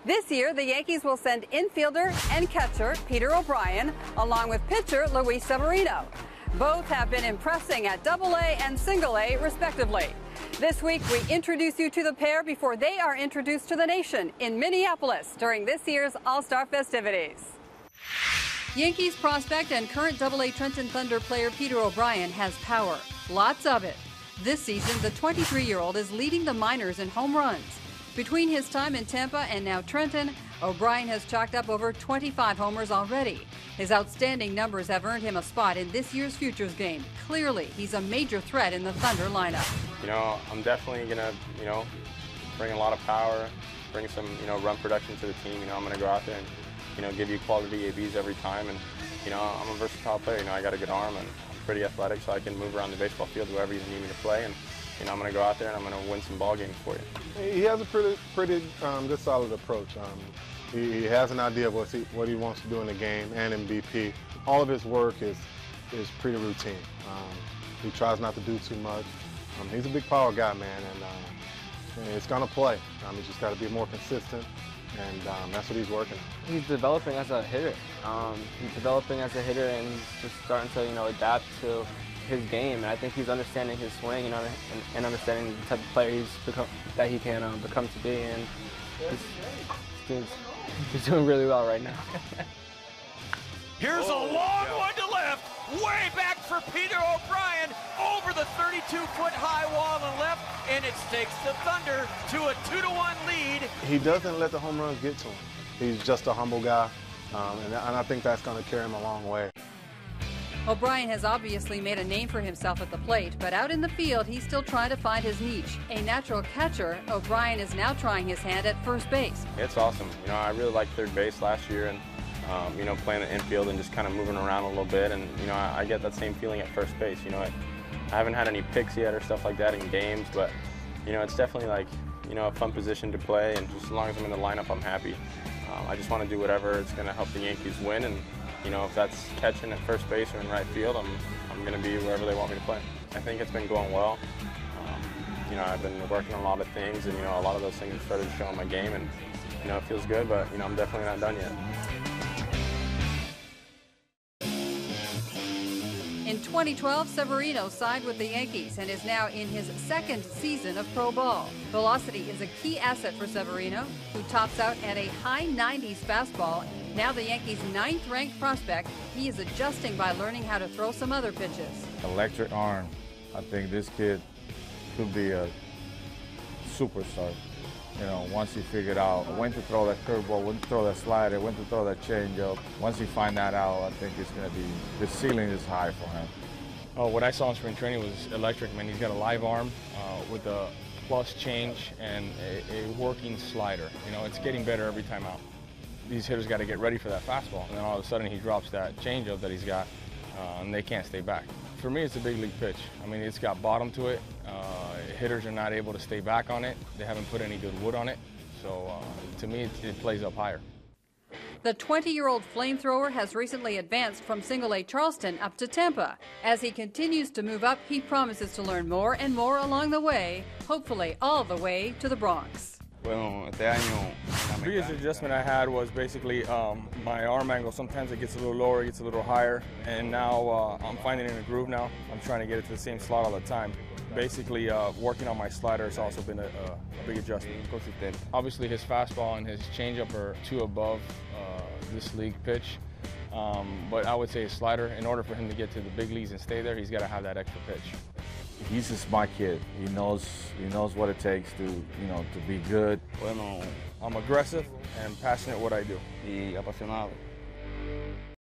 This year, the Yankees will send infielder and catcher Peter O'Brien, along with pitcher Luis Severino. Both have been impressing at Double-A and Single-A, respectively. This week, we introduce you to the pair before they are introduced to the nation in Minneapolis during this year's All-Star festivities. Yankees prospect and current Double-A Trenton Thunder player Peter O'Brien has power, lots of it. This season, the 23-year-old is leading the minors in home runs. Between his time in Tampa and now Trenton, O'Brien has chalked up over 25 homers already. His outstanding numbers have earned him a spot in this year's Futures game. Clearly, he's a major threat in the Thunder lineup. I'm definitely going to, bring a lot of power, bring some, run production to the team. I'm going to go out there and, give you quality ABs every time. And, I'm a versatile player. I got a good arm and I'm pretty athletic, so I can move around the baseball field wherever you need me to play. And, I'm going to go out there and I'm going to win some ball games for you. He has a pretty good, solid approach. He has an idea of what he wants to do in the game and in BP. All of his work is pretty routine. He tries not to do too much. He's a big power guy, man, and it's going to play. He's just got to be more consistent, and that's what he's working on. He's developing as a hitter. And he's just starting to, adapt to his game, and I think he's understanding his swing, and understanding the type of player that he can become to be, and he's doing really well right now. Here's a long one to left, way back for Peter O'Brien, over the 32-foot high wall on the left, and it takes the Thunder to a 2-1 lead. He doesn't let the home runs get to him. He's just a humble guy, and I think that's going to carry him a long way. O'Brien has obviously made a name for himself at the plate, but out in the field, he's still trying to find his niche. A natural catcher, O'Brien is now trying his hand at first base. It's awesome. I really liked third base last year, and playing the infield and just kind of moving around a little bit, and I get that same feeling at first base. I haven't had any picks yet or stuff like that in games, but it's definitely like a fun position to play, and just as long as I'm in the lineup, I'm happy. I just want to do whatever it's going to help the Yankees win, and if that's catching at first base or in right field, I'm going to be wherever they want me to play. I think it's been going well. I've been working on a lot of things, and a lot of those things have started to show in my game, and it feels good, but I'm definitely not done yet. In 2012, Severino signed with the Yankees and is now in his second season of pro ball. Velocity is a key asset for Severino, who tops out at a high 90s fastball. Now the Yankees' 9th-ranked prospect, he is adjusting by learning how to throw some other pitches. Electric arm. I think this kid could be a superstar. Once he figured out when to throw that curveball, when to throw that slider, when to throw that changeup. Once he finds that out, I think it's going to be, the ceiling is high for him. What I saw in spring training was electric, man. He's got a live arm with a plus change and a working slider. It's getting better every time out. These hitters got to get ready for that fastball, and then all of a sudden he drops that changeup that he's got, and they can't stay back. For me, it's a big league pitch. It's got bottom to it. Hitters are not able to stay back on it. They haven't put any good wood on it. So to me, it plays up higher. The 20-year-old flamethrower has recently advanced from Single-A Charleston up to Tampa. As he continues to move up, he promises to learn more and more along the way, hopefully all the way to the Bronx. The biggest adjustment I had was basically my arm angle. Sometimes it gets a little lower, it gets a little higher, and now I'm finding it in a groove now. I'm trying to get it to the same slot all the time. Basically, working on my slider has also been a big adjustment. Obviously, his fastball and his changeup are 2 above this league pitch, but I would say his slider, in order for him to get to the big leagues and stay there, he's got to have that extra pitch. He's a smart kid. He knows what it takes to, to be good. I'm aggressive and passionate at what I do. Y apasionado.